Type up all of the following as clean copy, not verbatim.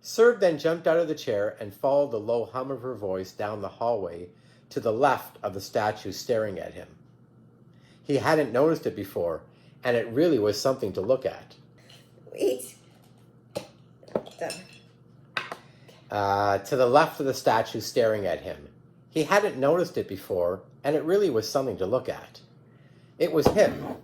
Serb then jumped out of the chair and followed the low hum of her voice down the hallway to the left of the statue staring at him. He hadn't noticed it before, and it really was something to look at. Wait. To the left of the statue staring at him. He hadn't noticed it before, and it really was something to look at. It was him.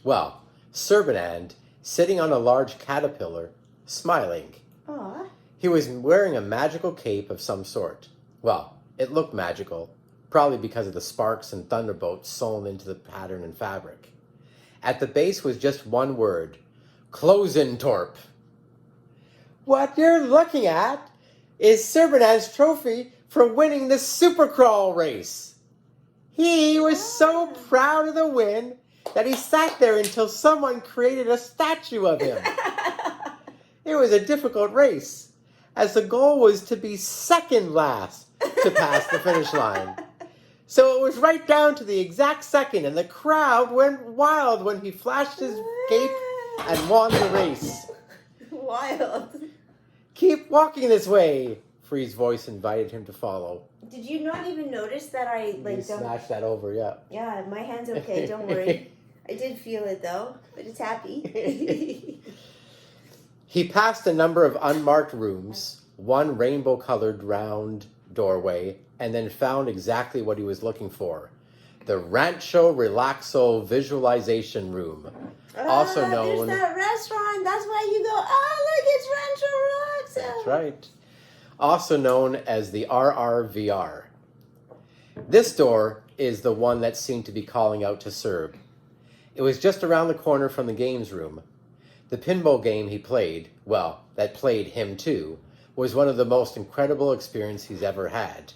Well, Serbenand, sitting on a large caterpillar, smiling. Aw. He was wearing a magical cape of some sort. Well, it looked magical, probably because of the sparks and thunderbolts sewn into the pattern and fabric. At the base was just one word, Klozentorp. What you're looking at is Serbenand's trophy for winning the Supercrawl race. He was so proud of the win that he sat there until someone created a statue of him. It was a difficult race, as the goal was to be second last to pass the finish line. So it was right down to the exact second, and the crowd went wild when he flashed his cape and won the race. Wild. Keep walking this way, Free's voice invited him to follow. Did you not even notice that I You smashed that over, yeah. Yeah, my hand's okay, don't worry. I did feel it though, but it's happy. He passed a number of unmarked rooms, one rainbow-colored round doorway, and then found exactly what he was looking for. The Rancho Relaxo Visualization Room, also known... There's that restaurant, that's why you go, oh look, it's Rancho Relaxo. That's right. Also known as the RRVR. This door is the one that seemed to be calling out to Serb. It was just around the corner from the games room. The pinball game he played, well, that played him too, was one of the most incredible experiences he's ever had.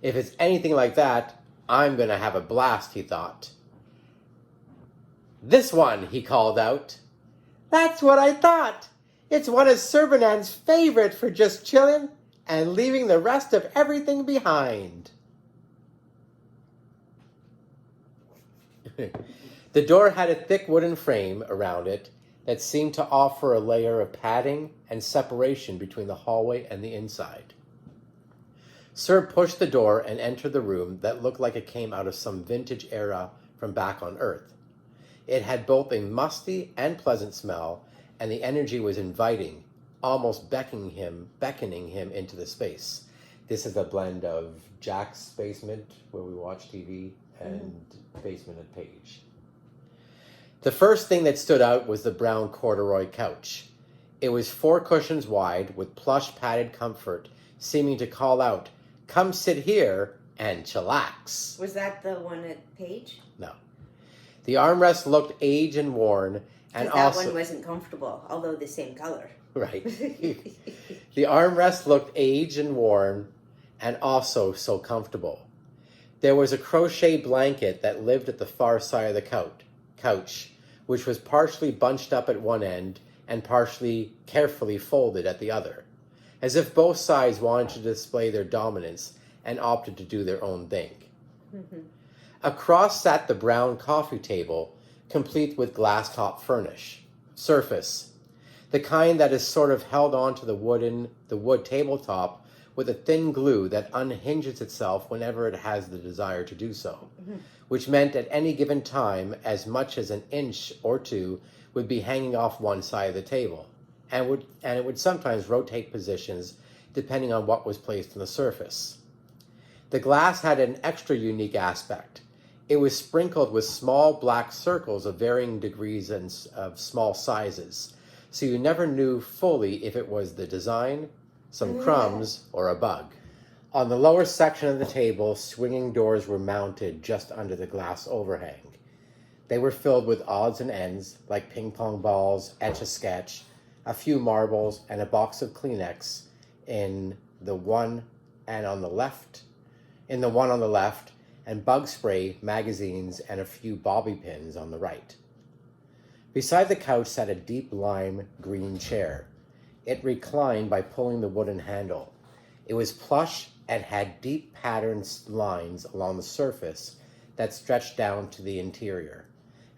If it's anything like that, I'm going to have a blast, he thought. This one, he called out. That's what I thought. It's one of Serbenand's favorite for just chilling and leaving the rest of everything behind. The door had a thick wooden frame around it that seemed to offer a layer of padding and separation between the hallway and the inside. Serb pushed the door and entered the room that looked like it came out of some vintage era from back on Earth. It had both a musty and pleasant smell, and the energy was inviting, almost beckoning him into the space. This is a blend of Jack's basement, where we watch TV, and basement at Page. The first thing that stood out was the brown corduroy couch. It was 4 cushions wide, with plush padded comfort, seeming to call out, "Come sit here and chillax." Was that the one at Page? No. The armrest looked aged and worn, and that also... one wasn't comfortable, although the same color. Right. The armrest looked aged and worn, and also so comfortable. There was a crochet blanket that lived at the far side of the couch, which was partially bunched up at one end and partially carefully folded at the other, as if both sides wanted to display their dominance and opted to do their own thing. Across sat the brown coffee table, complete with glass-top surface, the kind that is sort of held onto the wood tabletop with a thin glue that unhinges itself whenever it has the desire to do so, which meant at any given time as much as an inch or two would be hanging off one side of the table, and it would sometimes rotate positions depending on what was placed on the surface. The glass had an extra unique aspect. It was sprinkled with small black circles of varying degrees and of small sizes, so you never knew fully if it was the design, some crumbs, or a bug. On the lower section of the table, swinging doors were mounted just under the glass overhang. They were filled with odds and ends, like ping-pong balls, Etch-a-Sketch, a few marbles, and a box of Kleenex in the one on the left, and bug spray, magazines, and a few bobby pins on the right. Beside the couch sat a deep lime green chair. It reclined by pulling the wooden handle. It was plush and had deep patterned lines along the surface that stretched down to the interior,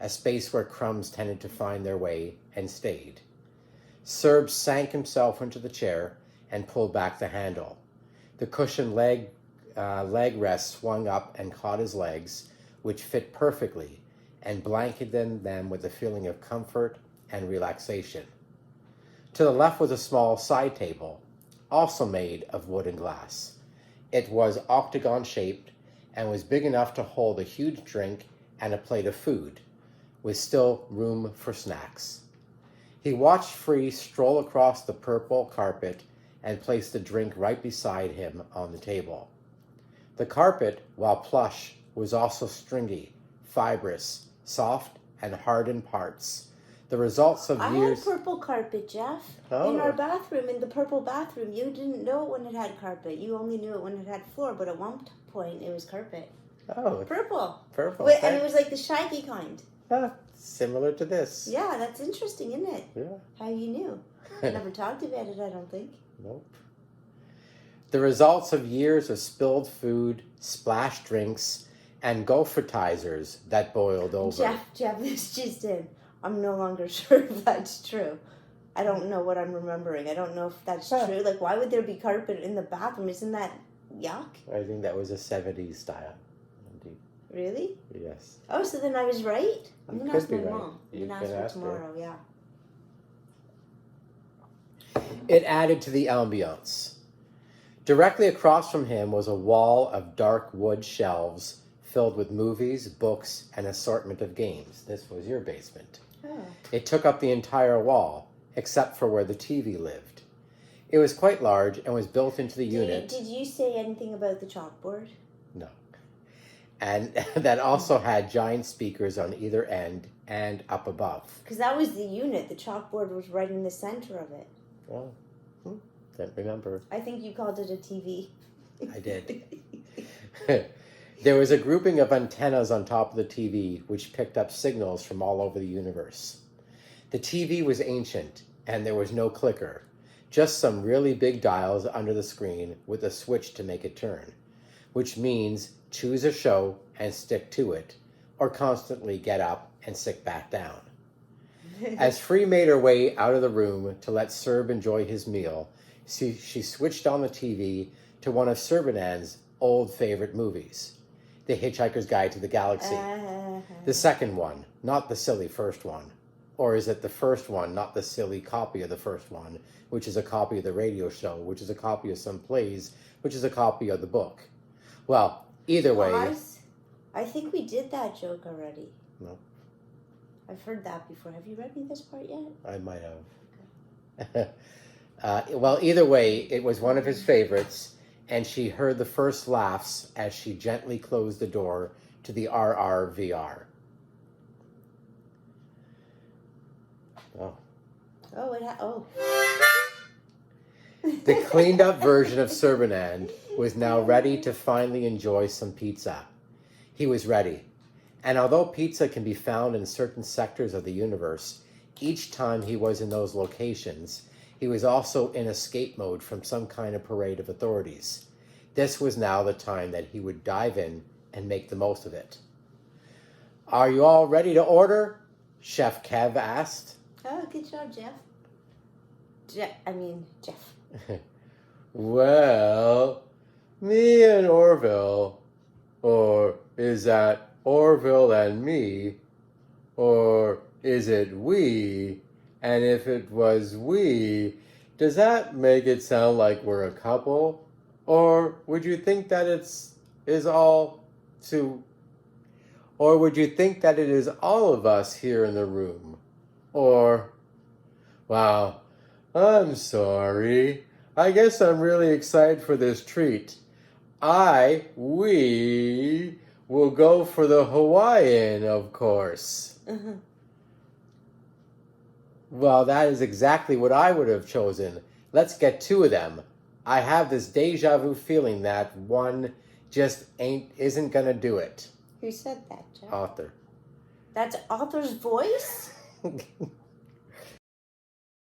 a space where crumbs tended to find their way and stayed. Serb sank himself into the chair and pulled back the handle. The cushioned leg rest swung up and caught his legs, which fit perfectly, and blanketed them with a feeling of comfort and relaxation. To the left was a small side table, also made of wood and glass. It was octagon-shaped and was big enough to hold a huge drink and a plate of food, with still room for snacks. He watched Free stroll across the purple carpet and placed the drink right beside him on the table. The carpet, while plush, was also stringy, fibrous, soft, and hard in parts. The results of years... I had purple carpet, Jeff. Oh. In our bathroom, in the purple bathroom. You didn't know it when it had carpet. You only knew it when it had floor, but at one point it was carpet. Oh. Purple. Purple. Wait, and it was like the shaggy kind. Similar to this. Yeah, that's interesting, isn't it? Yeah. How you knew. I never talked about it, I don't think. Nope. The results of years of spilled food, splashed drinks, and gophertizers that boiled over. Jeff, this just in. I'm no longer sure if that's true. I don't know what I'm remembering. I don't know if that's true. Like, why would there be carpet in the bathroom? Isn't that yuck? I think that was a 70s style. Indeed. Really? Yes. Oh, so then I was right? I'm going to ask my right. mom. I'm You going to can ask ask her her. tomorrow, yeah. It added to the ambiance. Directly across from him was a wall of dark wood shelves filled with movies, books, and assortment of games. This was your basement. Oh. It took up the entire wall, except for where the TV lived. It was quite large and was built into the unit. Did you say anything about the chalkboard? No. And that also had giant speakers on either end and up above. Because that was the unit. The chalkboard was right in the center of it. Well, don't remember. I think you called it a TV. I did. There was a grouping of antennas on top of the TV, which picked up signals from all over the universe. The TV was ancient, and there was no clicker, just some really big dials under the screen with a switch to make it turn, which means choose a show and stick to it, or constantly get up and sit back down. As Free made her way out of the room to let Serb enjoy his meal, she switched on the TV to one of Serbanand's old favorite movies, The Hitchhiker's Guide to the Galaxy. The second one, not the silly first one. Or is it the first one, not the silly copy of the first one, which is a copy of the radio show, which is a copy of some plays, which is a copy of the book? Well, either way... I think we did that joke already. No. I've heard that before. Have you read me this part yet? I might have. Well, either way, it was one of his favorites, and she heard the first laughs as she gently closed the door to the RRVR. Oh. Oh. The cleaned up version of Serbanand was now ready to finally enjoy some pizza. He was ready. And although pizza can be found in certain sectors of the universe, each time he was in those locations, he was also in escape mode from some kind of parade of authorities. This was now the time that he would dive in and make the most of it. "Are you all ready to order?" Chef Kev asked. Oh, good job, Jeff. Jeff. Well, me and Orville, or is that Orville and me, or is it we? And if it was we, does that make it sound like we're a couple? Or would you think that or would you think that it is all of us here in the room? Or, wow, I'm sorry. I guess I'm really excited for this treat. We will go for the Hawaiian, of course. Uh-huh. Well, that is exactly what I would have chosen. Let's get two of them. I have this deja vu feeling that one just isn't gonna do it. Who said that, Jeff? Author. That's Author's voice?